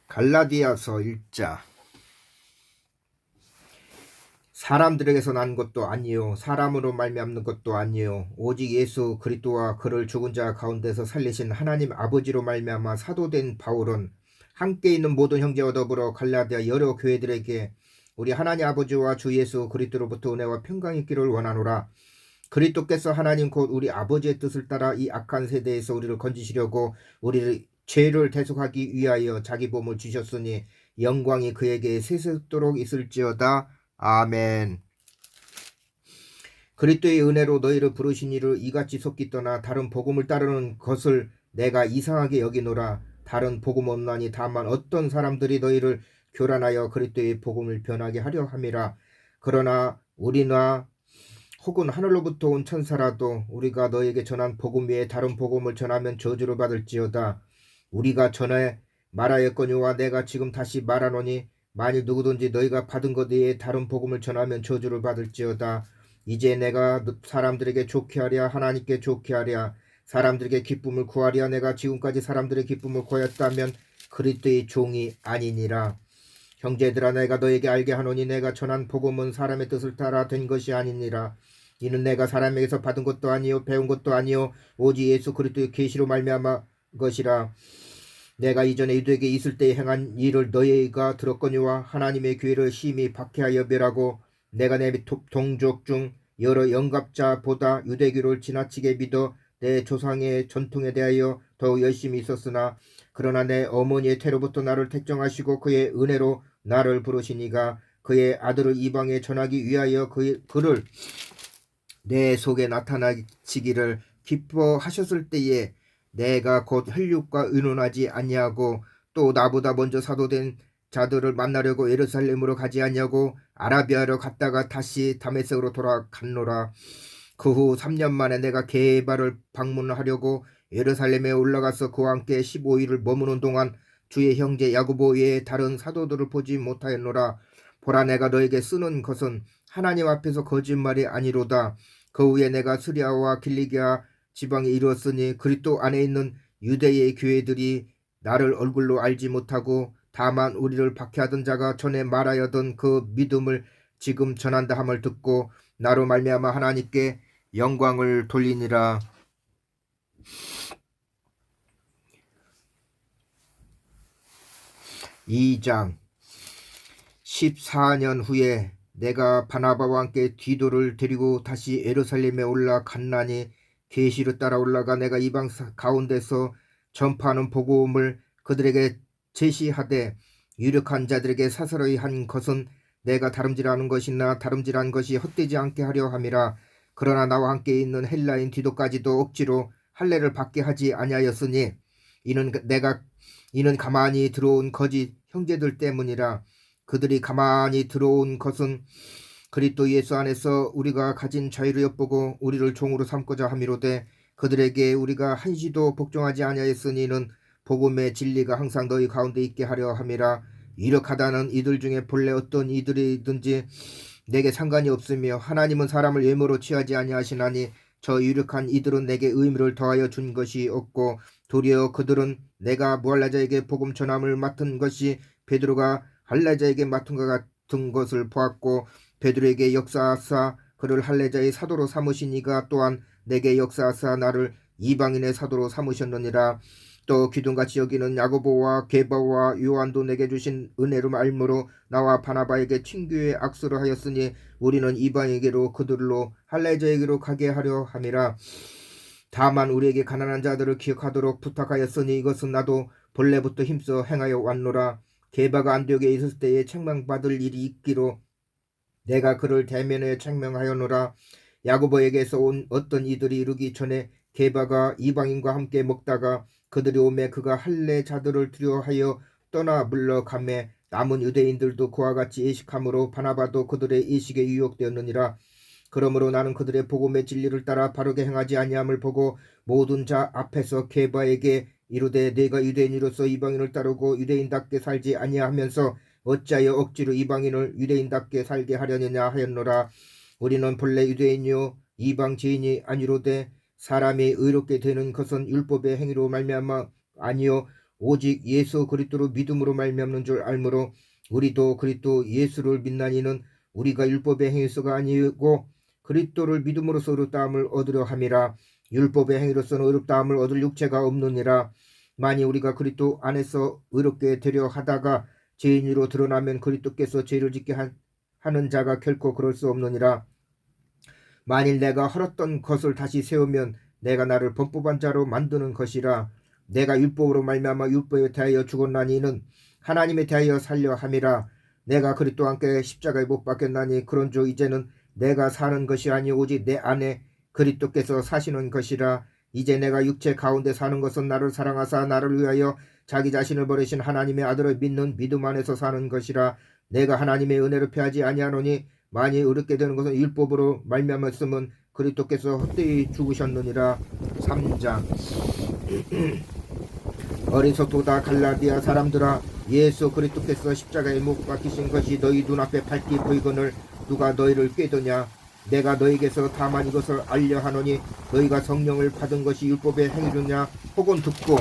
갈라디아서 1장. 사람들에게서 난 것도 아니요 사람으로 말미암는 것도 아니요 오직 예수 그리스도와 그를 죽은 자 가운데서 살리신 하나님 아버지로 말미암아 사도된 바울은 함께 있는 모든 형제와 더불어 갈라디아 여러 교회들에게 우리 하나님 아버지와 주 예수 그리스도로부터 은혜와 평강이 있기를 원하노라. 그리스도께서 하나님 곧 우리 아버지의 뜻을 따라 이 악한 세대에서 우리를 건지시려고 우리를 죄를 대속하기 위하여 자기 몸을 주셨으니 영광이 그에게 세세토록 있을지어다. 아멘. 그리스도의 은혜로 너희를 부르신 이를 이같이 속기 떠나 다른 복음을 따르는 것을 내가 이상하게 여기노라. 다른 복음 없나니 다만 어떤 사람들이 너희를 교란하여 그리스도의 복음을 변하게 하려 함이라. 그러나 우리나 혹은 하늘로부터 온 천사라도 우리가 너에게 전한 복음 외에 다른 복음을 전하면 저주를 받을지어다. 우리가 전에 말하였거니와 내가 지금 다시 말하노니 만일 누구든지 너희가 받은 것 외에 다른 복음을 전하면 저주를 받을지어다. 이제 내가 사람들에게 좋게 하랴 하나님께 좋게 하랴 사람들에게 기쁨을 구하랴 내가 지금까지 사람들의 기쁨을 구하였다면 그리스도의 종이 아니니라. 형제들아 내가 너에게 알게 하노니 내가 전한 복음은 사람의 뜻을 따라 된 것이 아니니라. 이는 내가 사람에게서 받은 것도 아니요 배운 것도 아니요 오직 예수 그리스도의 계시로 말미암아 것이라. 내가 이전에 유대에게 있을 때 행한 일을 너희가 들었거니와 하나님의 교회를 심히 박해하여 멸하고 내가 내 동족 중 여러 영갑자보다 유대교를 지나치게 믿어 내 조상의 전통에 대하여 더욱 열심히 있었으나 그러나 내 어머니의 태로부터 나를 택정하시고 그의 은혜로 나를 부르시니가 그의 아들을 이방에 전하기 위하여 그를 내 속에 나타나시기를 기뻐하셨을 때에 내가 곧 혈육과 의논하지 아니하고 또 나보다 먼저 사도된 자들을 만나려고 예루살렘으로 가지 아니하고 아라비아로 갔다가 다시 다메섹으로 돌아갔노라. 그 후 3년 만에 내가 게바를 방문하려고 예루살렘에 올라가서 그와 함께 15일을 머무는 동안 주의 형제 야고보 외에 다른 사도들을 보지 못하였노라. 보라 내가 너에게 쓰는 것은 하나님 앞에서 거짓말이 아니로다. 그 후에 내가 시리아와 길리기아 지방에 이르렀으니 그리스도 안에 있는 유대의 교회들이 나를 얼굴로 알지 못하고 다만 우리를 박해하던 자가 전에 말하여던 그 믿음을 지금 전한다 함을 듣고 나로 말미암아 하나님께 영광을 돌리니라. 2장. 14년 후에 내가 바나바와 함께 디도를 데리고 다시 예루살렘에 올라갔나니 계시를 따라 올라가 내가 이방 가운데서 전파하는 복음을 그들에게 제시하되 유력한 자들에게 사사로이 한 것은 내가 다름질하는 것이나 다름질한 것이 헛되지 않게 하려 함이라. 그러나 나와 함께 있는 헬라인 디도까지도 억지로 할례를 받게 하지 아니하였으니 이는 가만히 들어온 거짓 형제들 때문이라. 그들이 가만히 들어온 것은 그리스도 예수 안에서 우리가 가진 자유를 엿보고 우리를 종으로 삼고자 함이로되 그들에게 우리가 한시도 복종하지 아니하였으니 이는 복음의 진리가 항상 너희 가운데 있게 하려 함이라. 이력하다는 이들 중에 본래 어떤 이들이든지 내게 상관이 없으며 하나님은 사람을 예물로 취하지 아니하시나니 저 유력한 이들은 내게 의미를 더하여 준 것이 없고 도리어 그들은 내가 무할라자에게 복음 전함을 맡은 것이 베드로가 할례자에게 맡은 것 같은 것을 보았고 베드로에게 역사하사 그를 할례자의 사도로 삼으시니가 또한 내게 역사하사 나를 이방인의 사도로 삼으셨느니라. 또 기둥같이 여기는 야고보와 게바와 요한도 내게 주신 은혜로 알므로 나와 바나바에게 친교의 악수를 하였으니 우리는 이방에게로 그들로 할례자에게로 가게 하려 함이라. 다만 우리에게 가난한 자들을 기억하도록 부탁하였으니 이것은 나도 본래부터 힘써 행하여 왔노라. 게바가 안디옥에 있을 때에 책망받을 일이 있기로 내가 그를 대면에 책명하였노라. 야고보에게서 온 어떤 이들이 이르기 전에 게바가 이방인과 함께 먹다가 그들이 오매 그가 할례자들을 두려워하여 떠나 물러가매 남은 유대인들도 그와 같이 예식함으로 바나바도 그들의 예식에 유혹되었느니라. 그러므로 나는 그들의 복음의 진리를 따라 바르게 행하지 아니함을 보고 모든 자 앞에서 게바에게 이르되 네가 유대인으로서 이방인을 따르고 유대인답게 살지 아니하면서 어찌하여 억지로 이방인을 유대인답게 살게 하려느냐 하였노라. 우리는 본래 유대인이요 이방 죄인이 아니로되 사람이 의롭게 되는 것은 율법의 행위로 말미암아 아니요 오직 예수 그리스도로 믿음으로 말미암는 줄 알므로 우리도 그리스도 예수를 믿나니는 우리가 율법의 행위서가 아니고 그리스도를 믿음으로써 의롭다함을 얻으려 함이라. 율법의 행위로서는 의롭다함을 얻을 육체가 없느니라. 만일 우리가 그리스도 안에서 의롭게 되려 하다가 죄인으로 드러나면 그리스도께서 죄를 짓게 하는 자가 결코 그럴 수 없느니라. 만일 내가 헐었던 것을 다시 세우면 내가 나를 범법한 자로 만드는 것이라. 내가 율법으로 말미암아 율법에 대하여 죽었나니 이는 하나님에 대하여 살려 함이라. 내가 그리스도와 함께 십자가에 못 박혔나니 그런즉 이제는 내가 사는 것이 아니 오직 내 안에 그리스도께서 사시는 것이라. 이제 내가 육체 가운데 사는 것은 나를 사랑하사 나를 위하여 자기 자신을 버리신 하나님의 아들을 믿는 믿음 안에서 사는 것이라. 내가 하나님의 은혜를 피하지 아니하노니 만일 의롭게 되는 것은 율법으로 말미암았음은 그리스도께서 헛되이 죽으셨느니라. 3장 어리석도다 갈라디아 사람들아, 예수 그리스도께서 십자가에 못 박히신 것이 너희 눈앞에 밝히 보이거늘 누가 너희를 꾀더냐. 내가 너희에게서 다만 이것을 알려 하노니 너희가 성령을 받은 것이 율법의 행위로냐 혹은 듣고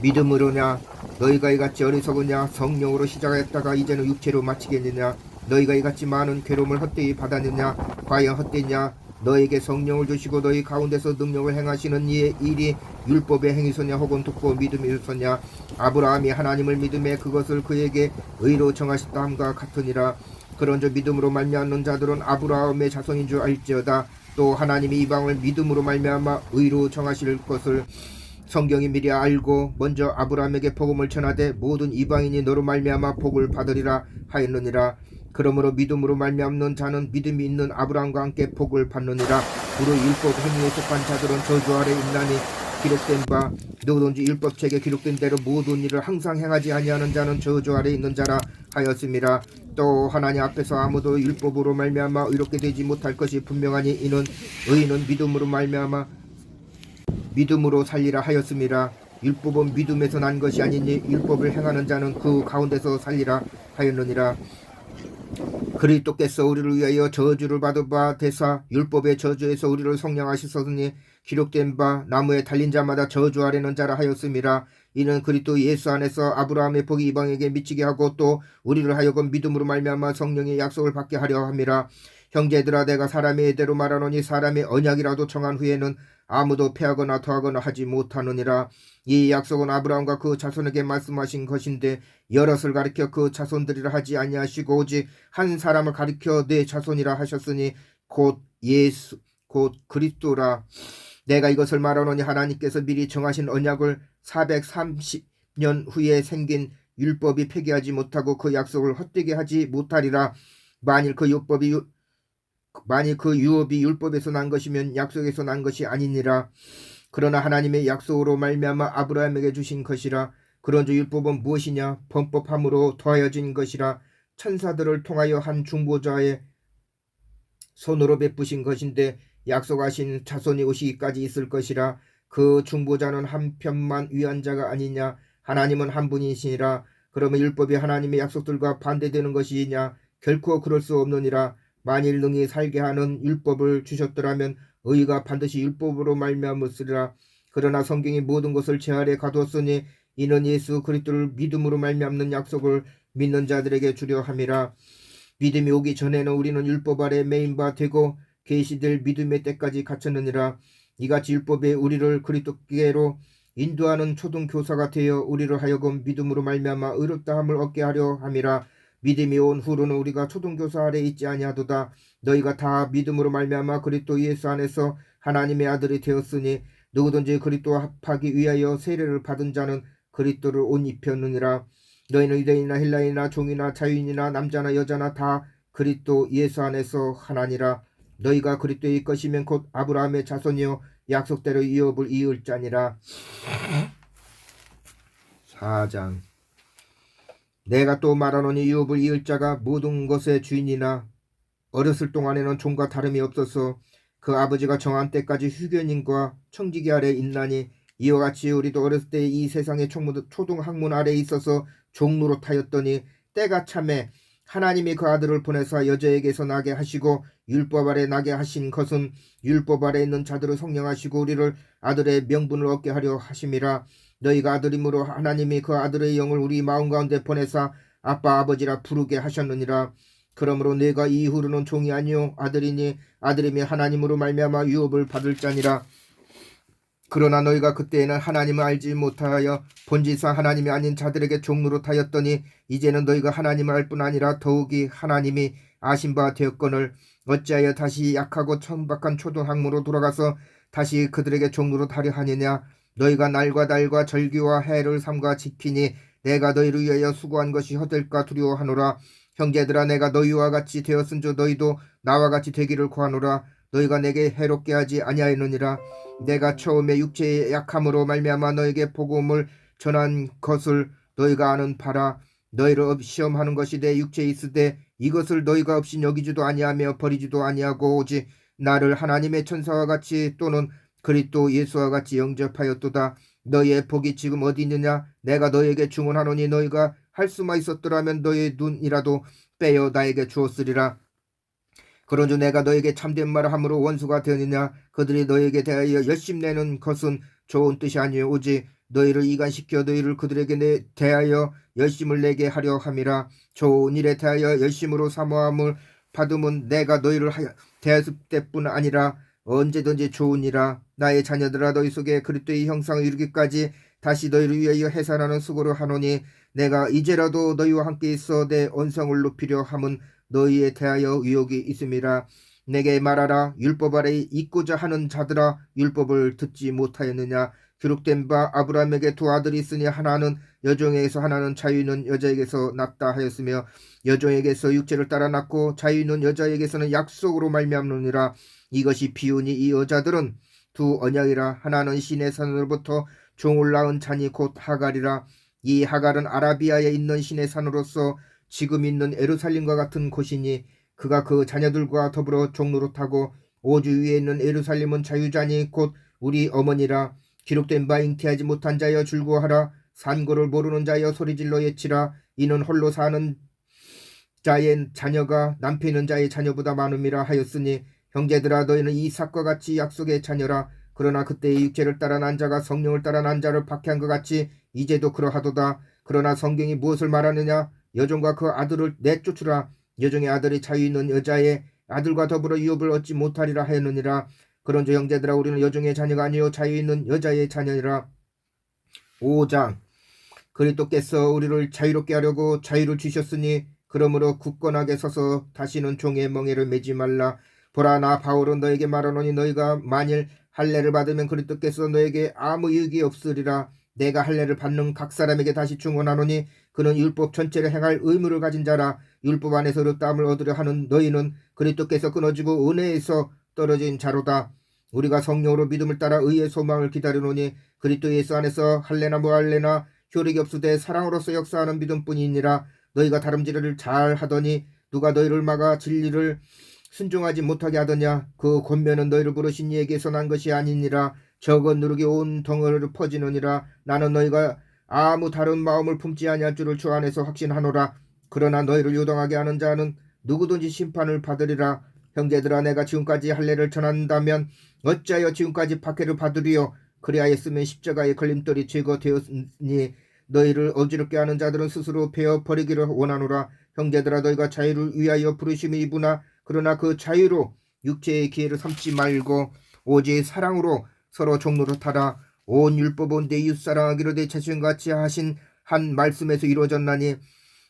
믿음으로냐. 너희가 이같이 어리석으냐. 성령으로 시작하였다가 이제는 육체로 마치겠느냐. 너희가 이같이 많은 괴로움을 헛되이 받았느냐. 과연 헛되냐. 너에게 성령을 주시고 너희 가운데서 능력을 행하시는 이의 일이 율법의 행위소냐 혹은 듣고 믿음이소냐. 아브라함이 하나님을 믿음에 그것을 그에게 의로 정하셨다 함과 같으니라. 그런즉 믿음으로 말미암는 자들은 아브라함의 자손인 줄 알지어다. 또 하나님이 이방을 믿음으로 말미암아 의로 정하실 것을 성경이 미리 알고 먼저 아브라함에게 복음을 전하되 모든 이방인이 너로 말미암아 복을 받으리라 하였느니라. 그러므로 믿음으로 말미암는 자는 믿음이 있는 아브라함과 함께 복을 받느니라. 무릇 율법 행위에 속한 자들은 저주 아래 있나니 기록된 바 누구든지 율법책에 기록된 대로 모든 일을 항상 행하지 아니하는 자는 저주 아래 있는 자라 하였음이라. 또 하나님 앞에서 아무도 율법으로 말미암아 의롭게 되지 못할 것이 분명하니 이는 의인은 믿음으로 말미암아 믿음으로 살리라 하였음이라. 율법은 믿음에서 난 것이 아니니 율법을 행하는 자는 그 가운데서 살리라 하였느니라. 그리스도께서 우리를 위하여 저주를 받은 바 되사 율법의 저주에서 우리를 성령하셨으니 기록된 바 나무에 달린 자마다 저주 아래는 자라 하였음이라. 이는 그리스도 예수 안에서 아브라함의 복이 이방에게 미치게 하고 또 우리를 하여금 믿음으로 말미암아 성령의 약속을 받게 하려 함이라. 형제들아, 내가 사람의 예대로 말하노니 사람의 언약이라도 정한 후에는 아무도 패하거나 더하거나 하지 못하느니라. 이 약속은 아브라함과 그 자손에게 말씀하신 것인데 여럿을 가리켜 그 자손들이라 하지 아니하시고 오직 한 사람을 가리켜 내 자손이라 하셨으니 곧 예수 곧 그리스도라. 내가 이것을 말하노니 하나님께서 미리 정하신 언약을 430년 후에 생긴 율법이 폐기하지 못하고 그 약속을 헛되게 하지 못하리라. 만일 그 유업이 율법에서 난 것이면 약속에서 난 것이 아니니라. 그러나 하나님의 약속으로 말미암아 아브라함에게 주신 것이라. 그런즉 율법은 무엇이냐. 범법함으로 더하여진 것이라. 천사들을 통하여 한 중보자의 손으로 베푸신 것인데 약속하신 자손이 오시기까지 있을 것이라. 그 중보자는 한편만 위한 자가 아니냐. 하나님은 한 분이시니라. 그러면 율법이 하나님의 약속들과 반대되는 것이냐. 결코 그럴 수 없느니라. 만일 능히 살게 하는 율법을 주셨더라면 의가 반드시 율법으로 말미암으리라. 그러나 성경이 모든 것을 제 아래 가두었으니 이는 예수 그리스도를 믿음으로 말미암는 약속을 믿는 자들에게 주려 함이라. 믿음이 오기 전에는 우리는 율법 아래 매인 바 되고 계시될 믿음의 때까지 갇혔느니라. 이같이 율법에 우리를 그리스도께로 인도하는 초등교사가 되어 우리를 하여금 믿음으로 말미암아 의롭다함을 얻게 하려 함이라. 믿음이 온 후로는 우리가 초등교사 아래 있지 아니하도다. 너희가 다 믿음으로 말미암아 그리스도 예수 안에서 하나님의 아들이 되었으니 누구든지 그리스도와 합하기 위하여 세례를 받은 자는 그리스도를 옷 입혔느니라. 너희는 유대인이나 헬라인이나 종이나 자유인이나 남자나 여자나 다 그리스도 예수 안에서 하나니라. 너희가 그리스도의 것이면 곧 아브라함의 자손이요 약속대로 유업을 이을 자니라. 4장 내가 또 말하노니 유업을 이을 자가 모든 것의 주인이나 어렸을 동안에는 종과 다름이 없어서 그 아버지가 정한 때까지 휴견인과 청지기 아래 있나니 이와 같이 우리도 어렸을 때 이 세상의 초등학문 아래 있어서 종노릇하였더니 때가 참에 하나님이 그 아들을 보내사 여자에게서 나게 하시고 율법 아래 나게 하신 것은 율법 아래 있는 자들을 성령하시고 우리를 아들의 명분을 얻게 하려 하심이라. 너희가 아들임으로 하나님이 그 아들의 영을 우리 마음 가운데 보내사 아빠 아버지라 부르게 하셨느니라. 그러므로 내가 이후로는 종이 아니요 아들이니 아들임이 하나님으로 말미암아 유업을 받을 자니라. 그러나 너희가 그때에는 하나님을 알지 못하여 본질상 하나님이 아닌 자들에게 종노릇하였더니 이제는 너희가 하나님을 알 뿐 아니라 더욱이 하나님이 아신 바 되었거늘 어찌하여 다시 약하고 천박한 초등학문으로 돌아가서 다시 그들에게 종노릇하려 하느냐. 너희가 날과 달과 절기와 해를 삼가 지키니 내가 너희를 위하여 수고한 것이 헛될까 두려워하노라. 형제들아, 내가 너희와 같이 되었은즉 너희도 나와 같이 되기를 구하노라. 너희가 내게 해롭게 하지 아니하였느니라. 내가 처음에 육체의 약함으로 말미암아 너에게 복음을 전한 것을 너희가 아는 바라. 너희를 시험하는 것이 내 육체에 있으되 이것을 너희가 없이 여기지도 아니하며 버리지도 아니하고 오직 나를 하나님의 천사와 같이 또는 그리스도 예수와 같이 영접하였도다. 너희의 복이 지금 어디 있느냐. 내가 너희에게 증언하노니 너희가 할 수만 있었더라면 너희의 눈이라도 빼어 나에게 주었으리라. 그런즉 내가 너에게 참된 말을 함으로 원수가 되느냐. 그들이 너에게 대하여 열심내는 것은 좋은 뜻이 아니요 오직 너희를 이간시켜 너희를 그들에게 대하여 열심을 내게 하려 함이라. 좋은 일에 대하여 열심으로 사모함을 받으면 내가 너희를 대했을 때뿐 아니라 언제든지 좋으니라. 나의 자녀들아, 너희 속에 그리스도의 형상을 이루기까지 다시 너희를 위하여 해산하는 수고를 하노니 내가 이제라도 너희와 함께 있어 내 언성을 높이려 함은 너희에 대하여 유혹이 있음이라. 내게 말하라. 율법 아래 있고자 하는 자들아, 율법을 듣지 못하였느냐. 기록된 바 아브라함에게 두 아들이 있으니 하나는 여종에게서 하나는 자유있는 여자에게서 낳다 하였으며 여종에게서 육체를 따라 낳고 자유있는 여자에게서는 약속으로 말미암느니라. 이것이 비유니 이 여자들은 두 언약이라. 하나는 신의 산으로부터 종을 낳은 자니 곧 하갈이라. 이 하갈은 아라비아에 있는 신의 산으로서 지금 있는 예루살렘과 같은 곳이니 그가 그 자녀들과 더불어 종노릇하고 오주 위에 있는 예루살렘은 자유자니 곧 우리 어머니라. 기록된 바 잉태하지 못한 자여 줄구하라. 산고를 모르는 자여 소리질러 예치라. 이는 홀로 사는 자의 자녀가 남편 있는 자의 자녀보다 많음이라 하였으니 형제들아, 너희는 이삭과 같이 약속의 자녀라. 그러나 그때의 육체를 따라 난 자가 성령을 따라 난 자를 박해한 것 같이 이제도 그러하도다. 그러나 성경이 무엇을 말하느냐. 여종과 그 아들을 내쫓으라. 여종의 아들이 자유 있는 여자의 아들과 더불어 유업을 얻지 못하리라 하였느니라. 그런즉 형제들아, 우리는 여종의 자녀가 아니요 자유 있는 여자의 자녀니라. 5장. 그리스도께서 우리를 자유롭게 하려고 자유를 주셨으니 그러므로 굳건하게 서서 다시는 종의 멍에를 매지 말라. 보라, 나 바울은 너에게 말하노니 너희가 만일 할례를 받으면 그리스도께서 너에게 아무 유익이 없으리라. 내가 할례를 받는 각 사람에게 다시 증언하노니 그는 율법 전체를 행할 의무를 가진 자라. 율법 안에서 르땀을 얻으려 하는 너희는 그리스도께서 끊어지고 은혜에서 떨어진 자로다. 우리가 성령으로 믿음을 따라 의의 소망을 기다리노니 그리스도 예수 안에서 할례나 무할례나 효력이 없으되 사랑으로서 역사하는 믿음뿐이니라. 너희가 다름질을 잘 하더니 누가 너희를 막아 진리를 순종하지 못하게 하더냐. 그 권면은 너희를 부르신 이에게서 난 것이 아니니라. 적은 누룩이 온 덩어리로 퍼지느니라. 나는 너희가 아무 다른 마음을 품지 아니할 줄을 주 안에서 확신하노라. 그러나 너희를 요동하게 하는 자는 누구든지 심판을 받으리라. 형제들아, 내가 지금까지 할례를 전한다면 어찌하여 지금까지 박해를 받으리요. 그리하였으면 십자가의 걸림돌이 제거되었으니 너희를 어지럽게 하는 자들은 스스로 베어 버리기를 원하노라. 형제들아, 너희가 자유를 위하여 부르심을 입으나 그러나 그 자유로 육체의 기회를 삼지 말고 오직 사랑으로 서로 종노릇하라. 온 율법은 내 이웃 사랑하기로 내 자신같이 하신 한 말씀에서 이루어졌나니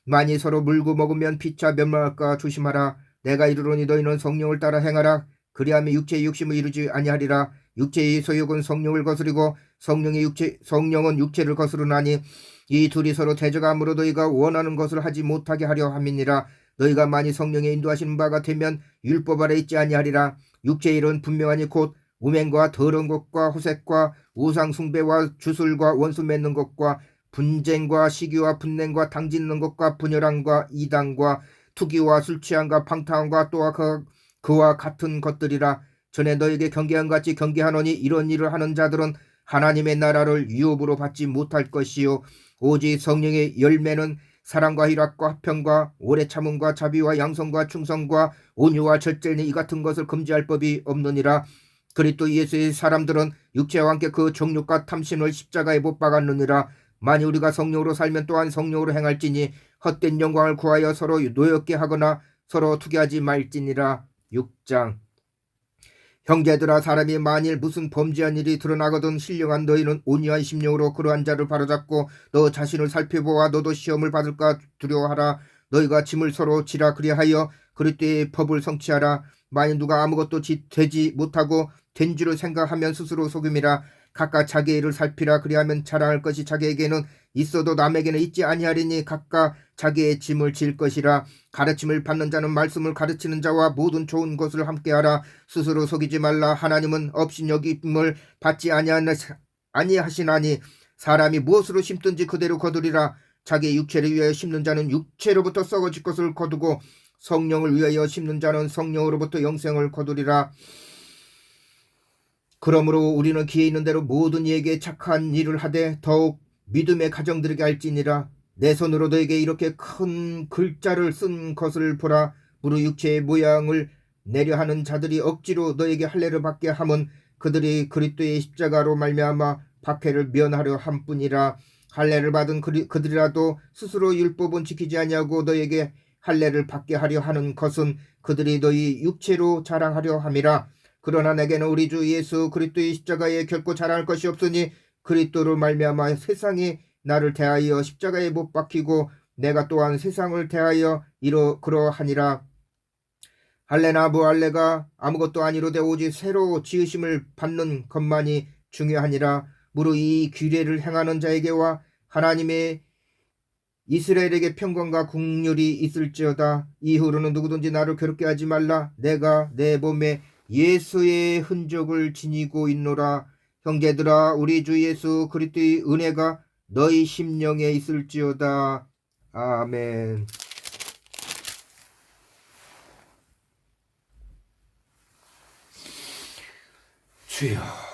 만일 서로 물고 먹으면 피차 멸망할까 조심하라. 내가 이르노니 너희는 성령을 따라 행하라. 그리하면 육체의 욕심을 이루지 아니하리라. 육체의 소욕은 성령을 거스리고 성령은 육체를 거스르나니 이 둘이 서로 대적함으로 너희가 원하는 것을 하지 못하게 하려 함이니라. 너희가 만일 성령의 인도하시는 바가 되면 율법 아래 있지 아니하리라. 육체의 일은 분명하니 곧 우맹과 더러운 것과 호색과 우상 숭배와 주술과 원수 맺는 것과 분쟁과 시기와 분냉과 당짓는 것과 분열함과 이단과 투기와 술취함과 방탕함과 또한 그와 같은 것들이라. 전에 너에게 경계한 같이 경계하노니 이런 일을 하는 자들은 하나님의 나라를 유업으로 받지 못할 것이요 오직 성령의 열매는 사랑과 희락과 화평과 오래 참음과 자비와 양성과 충성과 온유와 절제는 이 같은 것을 금지할 법이 없느니라. 그리스도 예수의 사람들은 육체와 함께 그 정욕과 탐심을 십자가에 못 박았느니라. 만일 우리가 성령으로 살면 또한 성령으로 행할지니 헛된 영광을 구하여 서로 노엽게 하거나 서로 투기하지 말지니라. 6장. 형제들아, 사람이 만일 무슨 범죄한 일이 드러나거든 신령한 너희는 온유한 심령으로 그러한 자를 바로잡고 너 자신을 살펴보아 너도 시험을 받을까 두려워하라. 너희가 짐을 서로 지라. 그리하여 그리스도의 법을 성취하라. 만일 누가 아무것도 되지 못하고 된 줄을 생각하면 스스로 속임이라. 각각 자기 일을 살피라. 그리하면 자랑할 것이 자기에게는 있어도 남에게는 있지 아니하리니 각각 자기의 짐을 질 것이라. 가르침을 받는 자는 말씀을 가르치는 자와 모든 좋은 것을 함께하라. 스스로 속이지 말라. 하나님은 업신여김을 받지 아니하시나니 사람이 무엇으로 심든지 그대로 거두리라. 자기의 육체를 위하여 심는 자는 육체로부터 썩어질 것을 거두고 성령을 위하여 심는 자는 성령으로부터 영생을 거두리라. 그러므로 우리는 기회 있는 대로 모든 이에게 착한 일을 하되 더욱 믿음의 가정들에게 할지니라. 내 손으로 너에게 이렇게 큰 글자를 쓴 것을 보라. 무릇 육체의 모양을 내려 하는 자들이 억지로 너에게 할례를 받게 함은 그들이 그리스도의 십자가로 말미암아 박해를 면하려 함뿐이라. 할례를 받은 그들이라도 스스로 율법은 지키지 아니하고 너에게 할례를 받게 하려 하는 것은 그들이 너희 육체로 자랑하려 함이라. 그러나 내게는 우리 주 예수 그리스도의 십자가에 결코 자랑할 것이 없으니 그리스도로 말미암아 세상이 나를 대하여 십자가에 못 박히고 내가 또한 세상을 대하여 그러하니라. 할례나 부할례가 아무것도 아니로되 오직 새로 지으심을 받는 것만이 중요하니라. 무릇 이 규례를 행하는 자에게와 하나님의 이스라엘에게 평강과 긍휼이 있을지어다. 이후로는 누구든지 나를 괴롭게 하지 말라. 내가 내 몸에 예수의 흔적을 지니고 있노라. 형제들아, 우리 주 예수 그리스도의 은혜가 너희 심령에 있을지어다. 아멘. 주여.